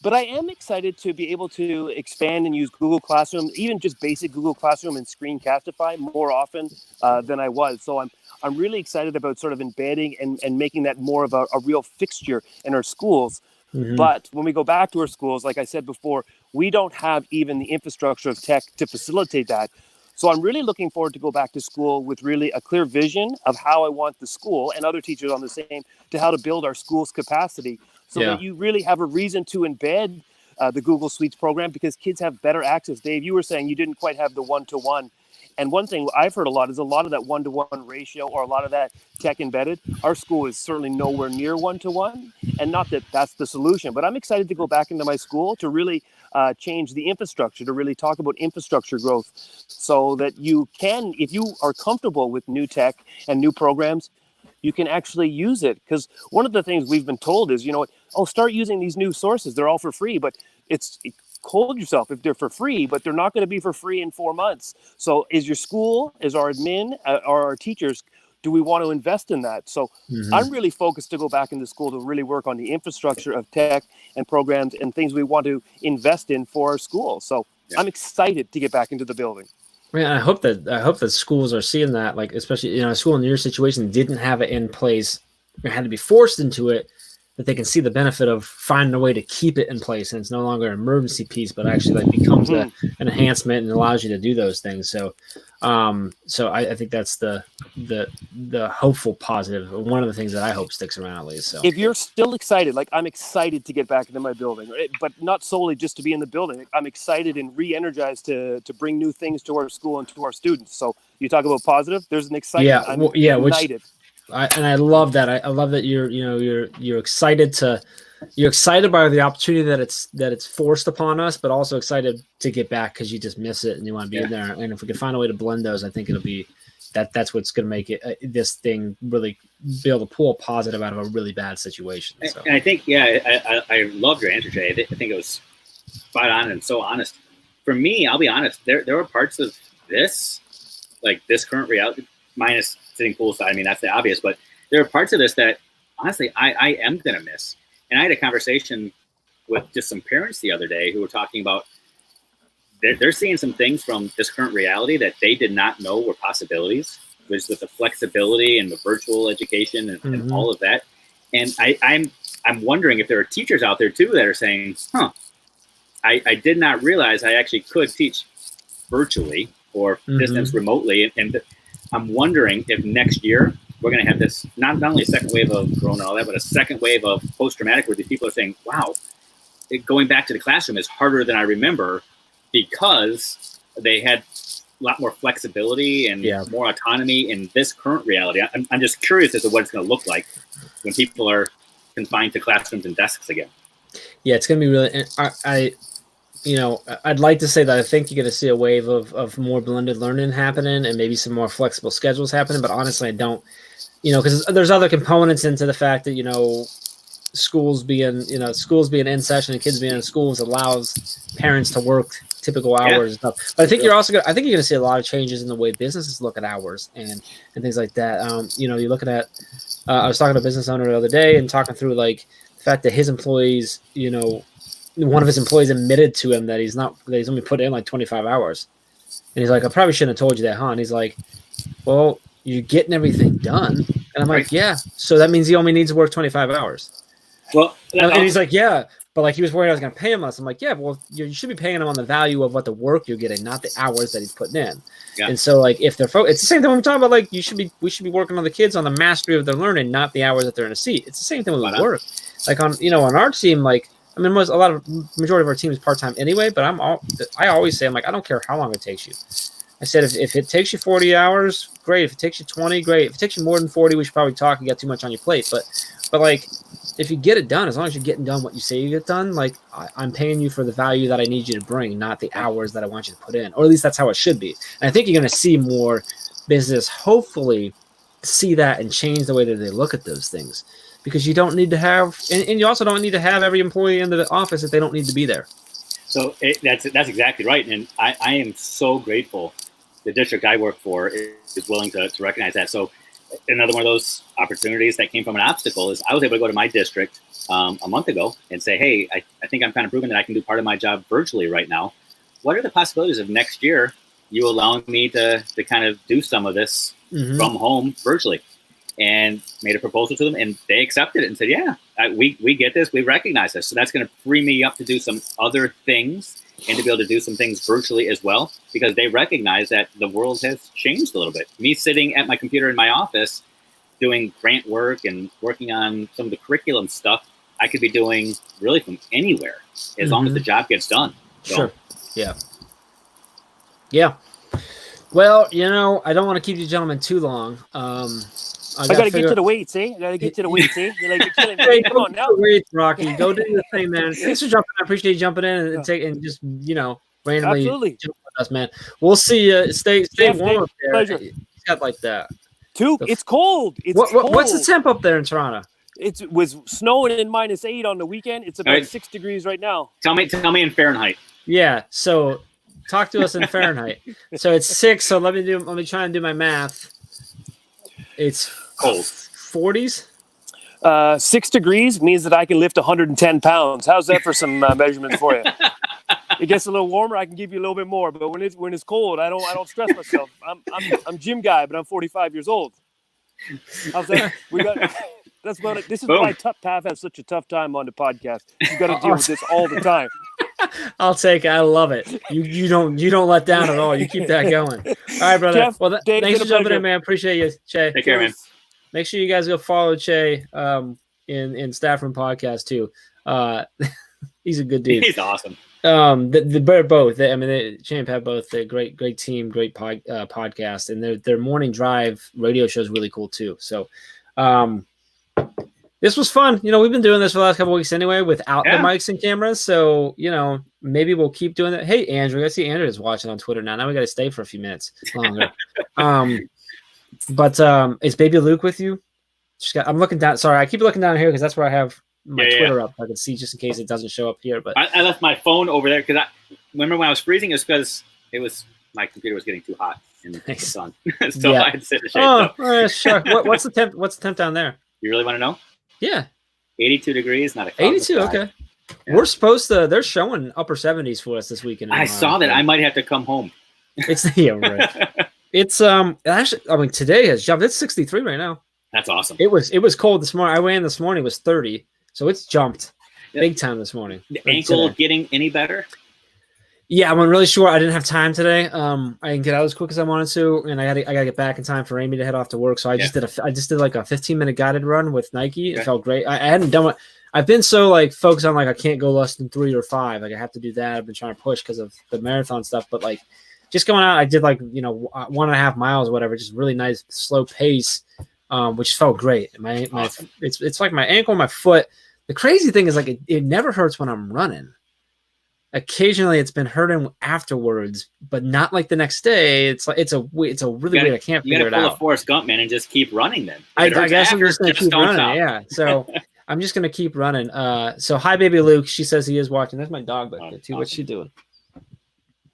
But I am excited to be able to expand and use Google Classroom, even just basic Google Classroom and Screencastify more often than I was. So I'm really excited about sort of embedding and making that more of a real fixture in our schools. Mm-hmm. But when we go back to our schools, like I said before, we don't have even the infrastructure of tech to facilitate that. So I'm really looking forward to go back to school with really a clear vision of how I want the school and other teachers on the same to how to build our school's capacity so that you really have a reason to embed the Google Suites program because kids have better access. Dave, you were saying you didn't quite have the one-to-one. And one thing I've heard a lot is a lot of that one-to-one ratio or a lot of that tech embedded. Our school is certainly nowhere near one-to-one. And not that that's the solution, but I'm excited to go back into my school to really change the infrastructure, to really talk about infrastructure growth so that you can, if you are comfortable with new tech and new programs, you can actually use it. Because one of the things we've been told is, start using these new sources. They're all for free, but hold yourself if they're for free, but they're not going to be for free in 4 months. So is your school, is our admin, are our teachers, do we want to invest in that? So I'm really focused to go back into school to really work on the infrastructure of tech and programs and things we want to invest in for our school. So I'm excited to get back into the building. Man, I hope that schools are seeing that, like especially a school in your situation didn't have it in place or had to be forced into it, that they can see the benefit of finding a way to keep it in place, and it's no longer an emergency piece, but actually like becomes an enhancement and allows you to do those things. So, I think that's the hopeful positive. One of the things that I hope sticks around at least. So if you're still excited, like I'm excited to get back into my building, but not solely just to be in the building. I'm excited and re-energized to bring new things to our school and to our students. So you talk about positive. There's an excitement. I'm excited. I love that. I love that you're excited you're excited by the opportunity that it's forced upon us, but also excited to get back because you just miss it and you want to be in there. And if we can find a way to blend those, I think it'll be that's what's going to make it this thing really be able to pull a positive out of a really bad situation. So. And I think, I loved your answer, Jay. I think it was spot on and so honest. For me, I'll be honest, there were parts of this, like this current reality, minus sitting poolside. I mean, that's the obvious, but there are parts of this that honestly I am going to miss. And I had a conversation with just some parents the other day who were talking about they're seeing some things from this current reality that they did not know were possibilities, which with the flexibility and the virtual education and all of that. And I'm wondering if there are teachers out there too that are saying, I did not realize I actually could teach virtually or distance remotely. And I'm wondering if next year we're going to have this, not only a second wave of corona and all that, but a second wave of post-traumatic where these people are saying, wow, going back to the classroom is harder than I remember because they had a lot more flexibility and more autonomy in this current reality. I'm just curious as to what it's going to look like when people are confined to classrooms and desks again. Yeah, it's going to be really, I'd like to say that I think you're going to see a wave of more blended learning happening and maybe some more flexible schedules happening. But honestly, I don't, because there's other components into the fact that, schools being in session and kids being in schools allows parents to work typical hours and stuff. But I think you're going to see a lot of changes in the way businesses look at hours and things like that. You're looking at, I was talking to a business owner the other day and talking through like the fact that his employees, one of his employees admitted to him that he's only put in like 25 hours. And he's like, I probably shouldn't have told you that, huh? And he's like, well, you're getting everything done. And I'm like, yeah. So that means he only needs to work 25 hours. Well, and he's like, yeah. But like he was worried I was going to pay him less. I'm like, yeah, well, you should be paying him on the value of what the work you're getting, not the hours that he's putting in. Yeah. And so like if they're it's the same thing when we're talking about like we should be working on the kids on the mastery of their learning, not the hours that they're in a seat. It's the same thing with work. Like on our team, like I mean, majority of our team is part-time anyway, but I always say, I'm like, I don't care how long it takes you. I said, if it takes you 40 hours, great. If it takes you 20, great. If it takes you more than 40, we should probably talk. You got too much on your plate. But like, if you get it done, as long as you're getting done what you say you get done, like I'm paying you for the value that I need you to bring, not the hours that I want you to put in. Or at least that's how it should be. And I think you're going to see more business, hopefully, see that and change the way that they look at those things. Because you don't need to have, and you also don't need to have every employee in the office if they don't need to be there. So that's exactly right. And I am so grateful the district I work for is willing to recognize that. So another one of those opportunities that came from an obstacle is I was able to go to my district a month ago and say, hey, I think I'm kind of proving that I can do part of my job virtually right now. What are the possibilities of next year you allowing me to kind of do some of this from home virtually? And made a proposal to them, and they accepted it and said, yeah, we get this. We recognize this. So that's going to free me up to do some other things and to be able to do some things virtually as well, because they recognize that the world has changed a little bit. Me sitting at my computer in my office doing grant work and working on some of the curriculum stuff, I could be doing really from anywhere as long as the job gets done. So. Sure. Yeah. Yeah. Well, I don't want to keep you gentlemen too long. I got to get to the weights, eh? I got to get to the weights, eh? You're killing me. Hey, Come on now. Weights, Rocky. Go do your thing, man. Thanks for jumping. I appreciate you jumping in and just randomly Absolutely. jumping with us, man. We'll see you. Stay Jeff, warm up there. pleasure. It's got like that. It's cold. It's cold. What's the temp up there in Toronto? It was snowing in -8 on the weekend. It's about 6 degrees right now. Tell me in Fahrenheit. Yeah. So talk to us in Fahrenheit. So it's 6. So let me try and do my math. It's cold. 40s. 6 degrees means that I can lift 110 pounds. How's that for some measurements for you? It gets a little warmer, I can give you a little bit more. But when it's cold, I don't stress myself. I'm gym guy, but I'm 45 years old. How's that? This is why Pav has such a tough time on the podcast. You got to deal with this all the time. I'll take it. I love it. You don't let down at all. You keep that going. All right, brother. Jeff, well, thanks for jumping in, man. Appreciate you, Che. Take care, man. Make sure you guys go follow Che in Staff Room Podcast too. He's a good dude. He's awesome. They're both. Che and Pat both. They're great team, great podcast, and their morning drive radio show is really cool too. So, this was fun. We've been doing this for the last couple of weeks anyway, without the mics and cameras. So, maybe we'll keep doing that. Hey, Andrew, I see Andrew is watching on Twitter now. Now we got to stay for a few minutes longer. But is Baby Luke with you? I'm looking down. Sorry, I keep looking down here because that's where I have my Twitter up. I can see just in case it doesn't show up here. But I left my phone over there because I remember when I was freezing. It's because my computer was getting too hot in the sun, so I had to sit in the shade. Oh, shuck. What's the temp? What's the temp down there? You really want to know? Yeah, 82 degrees. Not a cloud. 82. Okay. Yeah. We're supposed to. They're showing upper 70s for us this weekend. I saw that. I might have to come home. It's right. It's actually. Today has jumped. It's 63 right now. That's awesome. It was cold this morning. I ran this morning. It was 30, so it's jumped big time this morning. The ankle getting any better? Yeah, I'm really sure. I didn't have time today. I didn't get out as quick as I wanted to, and I gotta get back in time for Amy to head off to work. So I just did like a 15-minute guided run with Nike. It felt great. I hadn't done it. I've been so focused on I can't go less than 3 or 5. I have to do that. I've been trying to push because of the marathon stuff, but just going out, I did 1.5 miles or whatever, just really nice slow pace, which felt great. Awesome. It's like my ankle, my foot. The crazy thing is it never hurts when I'm running. Occasionally it's been hurting afterwards, but not the next day. It's a really weird. I can't figure it out. You got to pull a Forrest Gump, man, and just keep running then. I guess I'm just going to keep running. Stop. Yeah. So I'm just going to keep running. So hi, baby Luke. She says he is watching. There's my dog back there too. Awesome. What's she doing?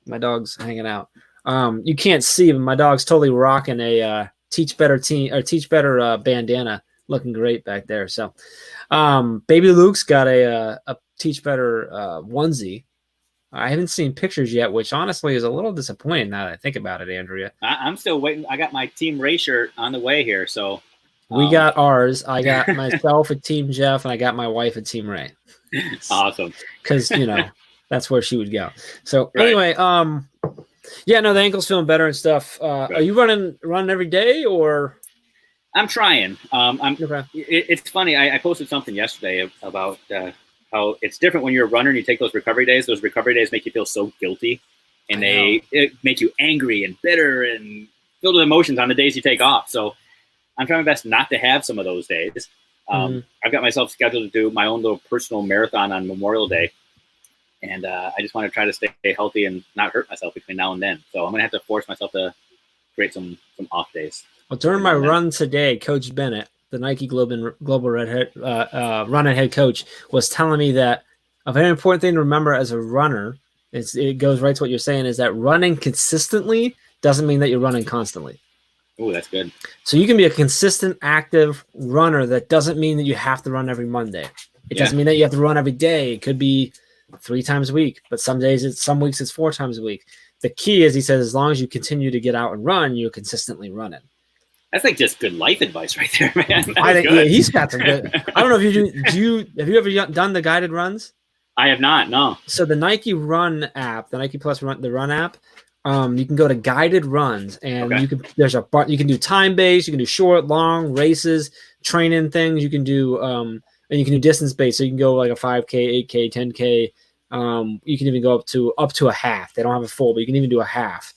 My dog's hanging out. You can't see, but my dog's totally rocking a Teach Better Team or Teach Better bandana, looking great back there. So, baby Luke's got a Teach Better onesie. I haven't seen pictures yet, which honestly is a little disappointing now that I think about it, Andrea. I'm still waiting. I got my Team Ray shirt on the way here, so we got ours. I got myself at Team Jeff, and I got my wife at Team Ray. Awesome, because that's where she would go. So anyway, the ankle's feeling better and stuff. Are you running every day or? I'm trying. It's funny. I posted something yesterday about how it's different when you're a runner and you take those recovery days. Those recovery days make you feel so guilty. and it make you angry and bitter and filled with emotions on the days you take off. So I'm trying my best not to have some of those days. I've got myself scheduled to do my own little personal marathon on Memorial Day. And I just want to try to stay healthy and not hurt myself between now and then. So I'm going to have to force myself to create some off days. Well, during my run today, Coach Bennett, the Nike Global running head coach, was telling me that a very important thing to remember as a runner, it goes right to what you're saying, is that running consistently doesn't mean that you're running constantly. Oh, that's good. So you can be a consistent, active runner. That doesn't mean that you have to run every Monday. It doesn't mean that you have to run every day. It could be 3 times a week, but some weeks it's 4 times a week. The key is, he says, as long as you continue to get out and run, you're consistently running. That's like just good life advice right there, man. I think he's got some good. I don't know if you do. Have you ever done the guided runs? I have not. No. So the Nike Run app, the Nike Plus Run, the Run app, you can go to guided runs, and you can do time based, you can do short, long races, training things. You can do and you can do distance based. So you can go like a 5K, 8K, 10K. You can even go up to a half. They don't have a full, but you can even do a half.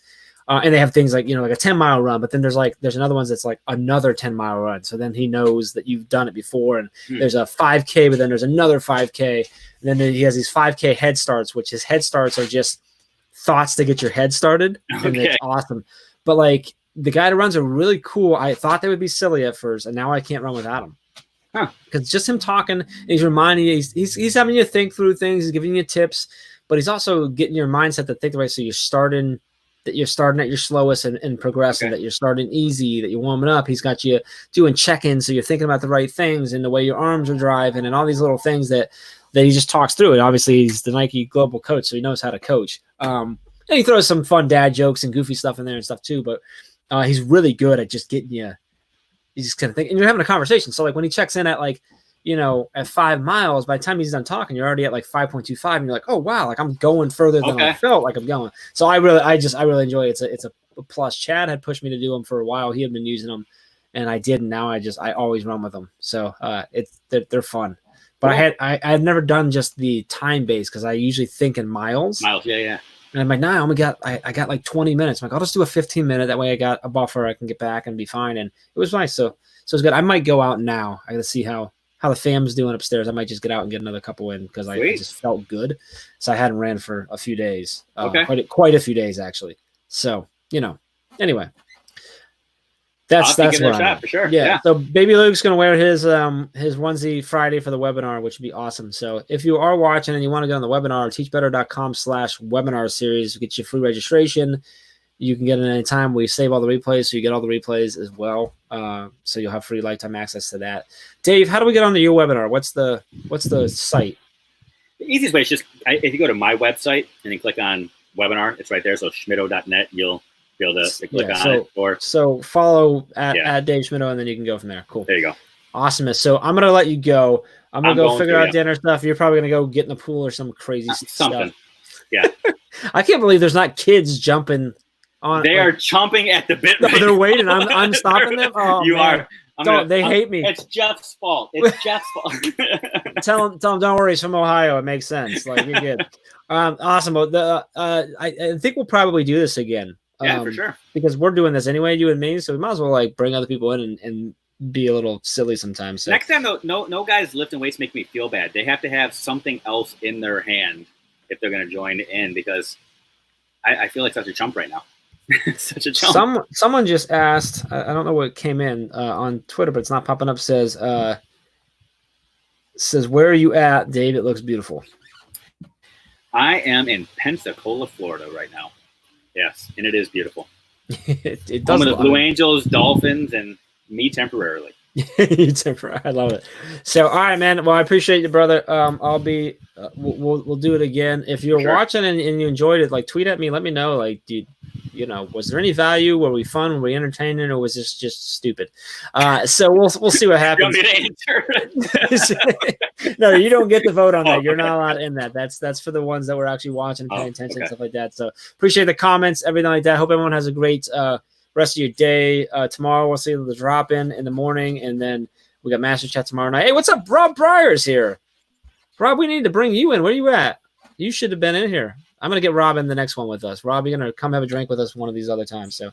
And they have things like, like a 10-mile run, but then there's another ones that's like another 10-mile run. So then he knows that you've done it before. And there's a 5K, but then there's another 5K. And then he has these 5K head starts, which his head starts are just thoughts to get your head started. And it's awesome. But like the guided runs are really cool. I thought they would be silly at first, and now I can't run without them. Because just him talking, he's reminding you, he's having you think through things, he's giving you tips, but he's also getting your mindset to think the way. So you're starting at your slowest and progressing, that you're starting easy, that you're warming up. He's got you doing check-ins, so you're thinking about the right things and the way your arms are driving and all these little things that he just talks through. And obviously he's the Nike global coach, so he knows how to coach. And he throws some fun dad jokes and goofy stuff in there and stuff too, but he's really good at just getting you. You just kind of think, and you're having a conversation. So like when he checks in at at 5 miles, by the time he's done talking, you're already at like 5.25, and you're like, oh wow, like I'm going further than I felt like I'm going. So I really enjoy it. It's a plus. Chad had pushed me to do them for a while. He had been using them, and I did. And now I always run with them. So they're fun. But I had never done just the time base, because I usually think in miles. Yeah. And I'm like, nah, I got like 20 minutes. I'm like, I'll just do a 15-minute. That way I got a buffer. I can get back and be fine. And it was nice. So it's good. I might go out now. I got to see how the fam's doing upstairs. I might just get out and get another couple in, because I just felt good. So I hadn't ran for a few days. Quite a few days, actually. So, anyway. That's what I'm for sure. Yeah. So Baby Luke's gonna wear his onesie Friday for the webinar, which would be awesome. So if you are watching and you want to get on the webinar, teachbetter.com/webinar series, get you free registration. You can get it at any time. We save all the replays, so you get all the replays as well. So you'll have free lifetime access to that. Dave, how do we get onto your webinar? What's the site? The easiest way is just if you go to my website and then click on webinar, it's right there. So schmittou.net, you'll be able to click on it. So follow at Dave Schmittou, and then you can go from there. Cool. There you go. Awesome. So I'm going to let you go. I'm going to go figure out dinner stuff. You're probably going to go get in the pool or some crazy something. stuff. Yeah. I can't believe there's not kids jumping on. They are chomping at the bit. No, they're waiting. I'm stopping them. Oh, you man. They hate me. It's Jeff's fault. It's Jeff's fault. Tell him, don't worry. It's from Ohio. It makes sense. Like, you're good. Awesome. I think we'll probably do this again. Yeah, for sure. Because we're doing this anyway, you and me. So we might as well like bring other people in and be a little silly sometimes. So. Next time, though, no guys lifting weights make me feel bad. They have to have something else in their hand if they're going to join in, because I feel like such a chump right now. Such a chump. Someone just asked, I don't know what came in on Twitter, but it's not popping up, says, where are you at, Dave? It looks beautiful. I am in Pensacola, Florida right now. Yes, and it is beautiful. it does. Home of the Blue Angels, Dolphins, and me temporarily. I love it. So, all right, man. Well, I appreciate you, brother. I'll be. We'll do it again. If you're watching and you enjoyed it, like tweet at me. Let me know. Like, was there any value? Were we fun? Were we entertaining? Or was this just stupid? So we'll see what happens. You want me to answer? No, you don't get to vote on that. You're not allowed in that. That's for the ones that were actually watching, paying attention, and stuff like that. So appreciate the comments, everything like that. Hope everyone has a great rest of your day. Tomorrow we'll see the drop in the morning, and then we got Master Chat tomorrow night. Hey, what's up? Rob Breyer's here. Rob, we need to bring you in. Where are you at? You should have been in here. I'm gonna get Rob in the next one with us. Rob, you're gonna come have a drink with us one of these other times. So,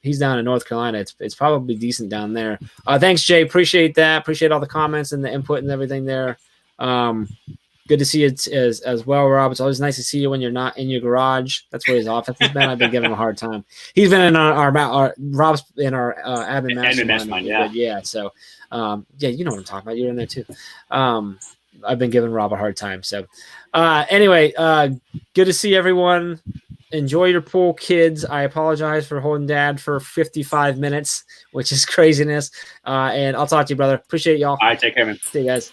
he's down in North Carolina. It's probably decent down there. Thanks, Jay. Appreciate that. Appreciate all the comments and the input and everything there. Good to see you as well, Rob. It's always nice to see you when you're not in your garage. That's where his office has been. I've been giving him a hard time. He's been in our Rob's in our admin mastermind. Yeah. So, you know what I'm talking about. You're in there too. I've been giving Rob a hard time. So, anyway, good to see everyone. Enjoy your pool, kids. I apologize for holding Dad for 55 minutes, which is craziness. And I'll talk to you, brother. Appreciate y'all. All right, take care, man. See you guys.